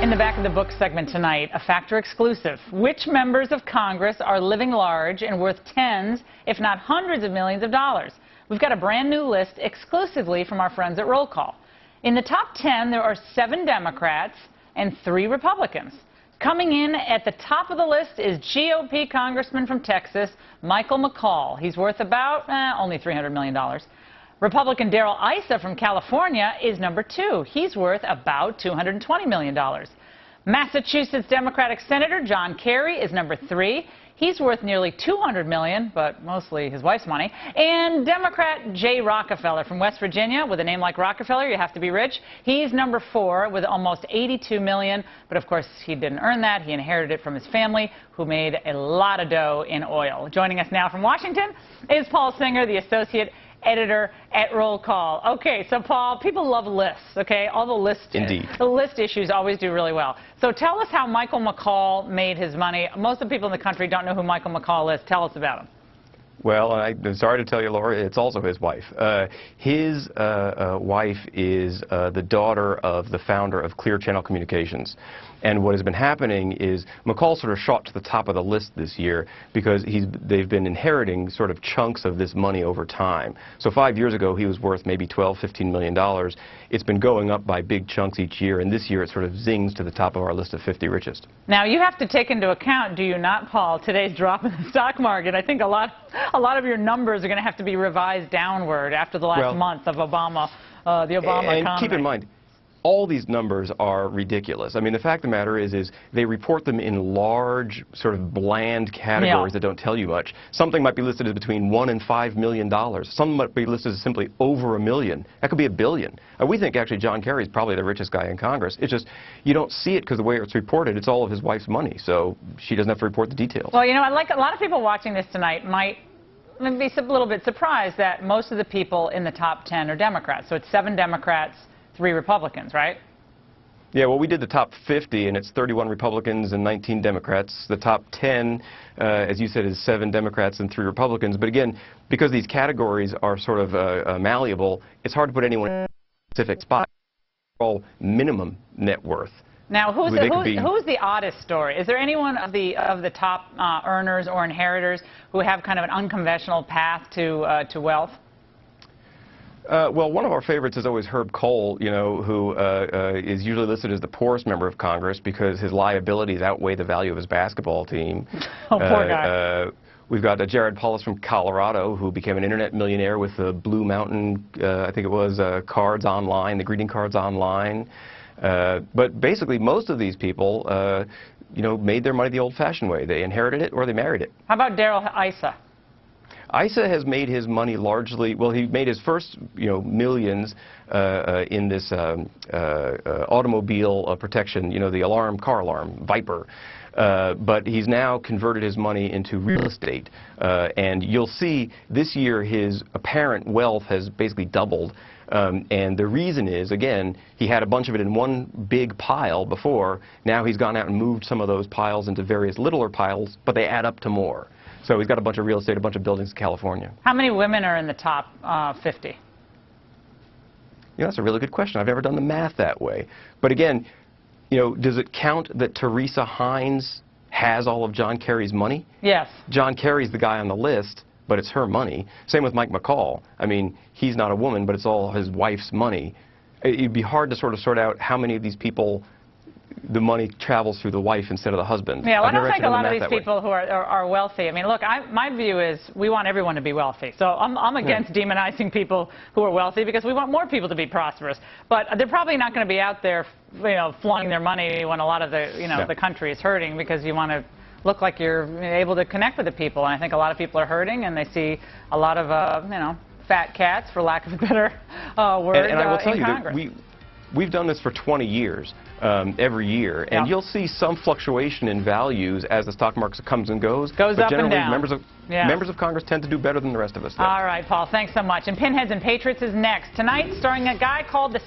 In the back of the book segment tonight, a Factor exclusive. Which members of Congress are living large and worth tens, if not hundreds of millions of dollars? We've got a brand new list exclusively from our friends at Roll Call. In the top 10, there are 7 Democrats and 3 Republicans. Coming in at the top of the list is GOP Congressman from Texas, Michael McCaul. He's worth about only $300 million. Republican Darrell Issa from California is number 2. He's worth about $220 million. Massachusetts Democratic Senator John Kerry is number 3. He's worth nearly $200 million, but mostly his wife's money. And Democrat Jay Rockefeller from West Virginia, with a name like Rockefeller, you have to be rich. He's number 4 with almost $82 million, but of course he didn't earn that. He inherited it from his family, who made a lot of dough in oil. Joining us now from Washington is Paul Singer, the associate editor at Roll Call. Okay, so Paul, people love lists, okay? All the lists, the list issues always do really well. So tell us how Michael McCaul made his money. Most of the people in the country don't know who Michael McCaul is. Tell us about him. Well, I'm sorry to tell you, Laura, it's also his wife. His wife is the daughter of the founder of Clear Channel Communications. And what has been happening is McCaul sort of shot to the top of the list this year because they've been inheriting sort of chunks of this money over time. So 5 years ago, he was worth maybe $12, $15 million. It's been going up by big chunks each year, and this year it sort of zings to the top of our list of 50 richest. Now, you have to take into account, do you not, Paul, today's drop in the stock market? I think a lot of your numbers are going to have to be revised downward after the last month of Obama, the Obama economy. Keep in mind, all these numbers are ridiculous. I mean, the fact of the matter is they report them in large, sort of bland categories that don't tell you much. Something might be listed as between $1 and $5 million. Some might be listed as simply over $1 million. That could be $1 billion. We think actually John Kerry is probably the richest guy in Congress. It's just you don't see it because the way it's reported, it's all of his wife's money, so she doesn't have to report the details. Well, you know, like a lot of people watching this tonight might be a little bit surprised that most of the people in the top 10 are Democrats. So it's 7 Democrats, 3 Republicans, right? Yeah, well, we did the top 50, and it's 31 Republicans and 19 Democrats. The top 10, as you said, is 7 Democrats and 3 Republicans. But again, because these categories are sort of malleable, it's hard to put anyone in a specific spot. All minimum net worth. Now, who's the oddest story? Is there anyone of the top earners or inheritors who have kind of an unconventional path to wealth? Well, one of our favorites is always Herb Kohl, you know, who is usually listed as the poorest member of Congress because his liabilities outweigh the value of his basketball team. Oh, poor guy. We've got Jared Polis from Colorado, who became an internet millionaire with the Blue Mountain, I think it was, cards online, the greeting cards online. But basically, most of these people, you know, made their money the old-fashioned way. They inherited it or they married it. How about Darrell Issa? Issa has made his money largely, well, he made his first, you know, millions in this automobile protection, you know, the car alarm, Viper. But he's now converted his money into real estate. And you'll see this year his apparent wealth has basically doubled. And the reason is, again, he had a bunch of it in one big pile before. Now he's gone out and moved some of those piles into various littler piles, but they add up to more. So he's got a bunch of real estate, a bunch of buildings in California. How many women are in the top 50? You know, that's a really good question. I've never done the math that way. But again, you know, does it count that Teresa Hines has all of John Kerry's money? Yes. John Kerry's the guy on the list, but it's her money. Same with Mike McCaul. I mean, he's not a woman, but it's all his wife's money. It'd be hard to sort out how many of these people the money travels through the wife instead of the husband. Yeah, well, I don't think a lot of these people who are wealthy. I mean, look, my view is we want everyone to be wealthy. So I'm against demonizing people who are wealthy because we want more people to be prosperous. But they're probably not going to be out there, you know, flaunting their money when a lot of the, you know, the country is hurting because you want to look like you're able to connect with the people. And I think a lot of people are hurting and they see a lot of, you know, fat cats, for lack of a better word, and I will tell you Congress. that we've done this for 20 years, every year, and you'll see some fluctuation in values as the stock market comes and goes. Goes but up generally, and down. Members of Congress tend to do better than the rest of us. Though. All right, Paul, thanks so much. And Pinheads and Patriots is next. Tonight, starring a guy called the